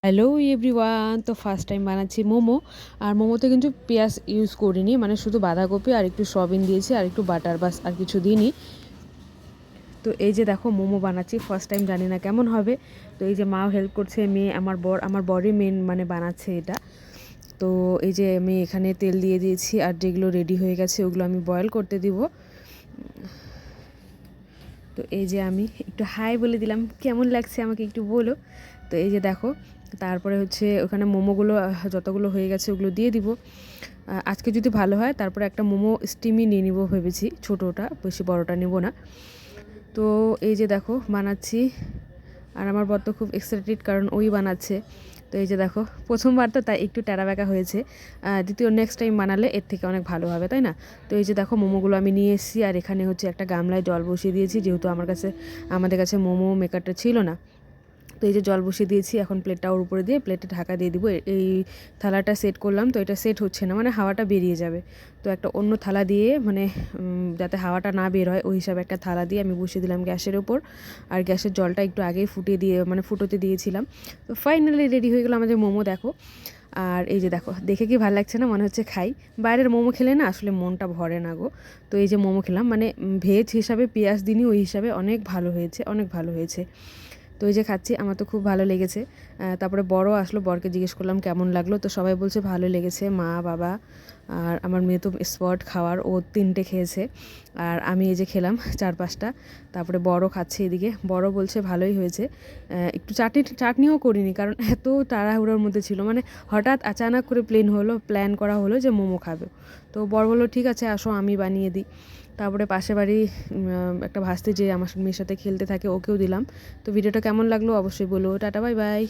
Hello everyone, তো first time বানাচ্ছি মোমো। আর মোমোতে কিন্তু পেঁয়াজ ইউজ করিনি, মানে শুধু বাঁধাকপি আর একটু সয়াবিন দিয়েছি আর একটু বাটার, বাস আর কিছু দিইনি। তো এই যে দেখো মোমো বানাচ্ছি ফার্স্ট টাইম, জানি না কেমন হবে। তো এই যে মাও হেল্প করছে, মেয়ে আমার বরই মেন মানে বানাচ্ছে এটা। তো এই যে আমি এখানে তেল দিয়ে দিয়েছি আর যেগুলো রেডি হয়ে গেছে ওগুলো আমি বয়েল করতে দিব। তো এই যে আমি একটু হাই বলে দিলাম, কেমন লাগছে আমাকে একটু বলো। তো এই যে দেখো, তারপরে হচ্ছে ওখানে মোমোগুলো যতগুলো হয়ে গেছে ওগুলো দিয়ে দিব। আজকে যদি ভালো হয় তারপরে একটা মোমো স্টিমই নিয়ে নিব ভেবেছি, ছোটোটা, বেশি বড়টা নেব না। তো এই যে দেখো বানাচ্ছি, আর আমার বর তো খুব এক্সাইটেড কারণ ওই বানাচ্ছে। তো এই যে দেখো, প্রথমবার তো তাই একটু টেরাবেকা হয়েছে, দ্বিতীয় নেক্সট টাইম বানালে এর থেকে অনেক ভালো হবে, তাই না? তো এই যে দেখো মোমোগুলো আমি নিয়ে এসেছি, আর এখানে হচ্ছে একটা গামলায় জল বসিয়ে দিয়েছি, যেহেতু আমাদের কাছে মোমো মেকারটা ছিল না। তো এই যে জল বসিয়ে দিয়েছি, এখন প্লেটটা ওর উপরে দিয়ে প্লেটে ঢাকা দিয়ে দিব। এই থালাটা সেট করলাম, তো এটা সেট হচ্ছে না, মানে হাওয়াটা বেরিয়ে যাবে। তো একটা অন্য থালা দিয়ে, মানে যাতে হাওয়াটা না বের হয় ওই হিসাবে একটা থালা দিয়ে আমি বসিয়ে দিলাম গ্যাসের ওপর। আর গ্যাসের জলটা একটু আগেই ফুটোতে দিয়েছিলাম। তো ফাইনালি রেডি হয়ে গেলো আমাদের মোমো, দেখো। আর এই যে দেখো, দেখে কি ভালো লাগছে না? মনে হচ্ছে খাই। বাইরের মোমো খেলে না আসলে মনটা ভরে না গো। তো এই যে মোমো খেলাম, মানে ভেজ হিসাবে পেঁয়াজ দিনই, ওই হিসাবে অনেক ভালো হয়েছে, অনেক ভালো হয়েছে। তো এই যে খাচ্ছি, আমার তো খুব ভালো লেগেছে। তারপরে বড় আসলো, বরকে জিজ্ঞেস করলাম কেমন লাগলো, তো সবাই বলছে ভালো লেগেছে, মা বাবা আর আমার মেয়ে তো স্পট খাওয়ার, ও 3টে খেয়েছে। আর আমি এই যে খেলাম 4-5টা। তারপরে বড় খাচ্ছে এদিকে, বড় বলছে ভালোই হয়েছে। একটু চাটনিও করিনি, কারণ এত তাড়াহুড়োর মধ্যে ছিল, মানে হঠাৎ আচানক করে প্ল্যান করা হলো যে মোমো খাবে। তো বড় বললো ঠিক আছে আসো আমি বানিয়ে দিই। তারপরে পাশে বাড়ি একটা ভাস্তি যে আমার মেয়ের সাথে খেলতে থাকে, ওকেও দিলাম। তো ভিডিওটা কেমন লাগলো অবশ্যই বলো। Tata, bye bye.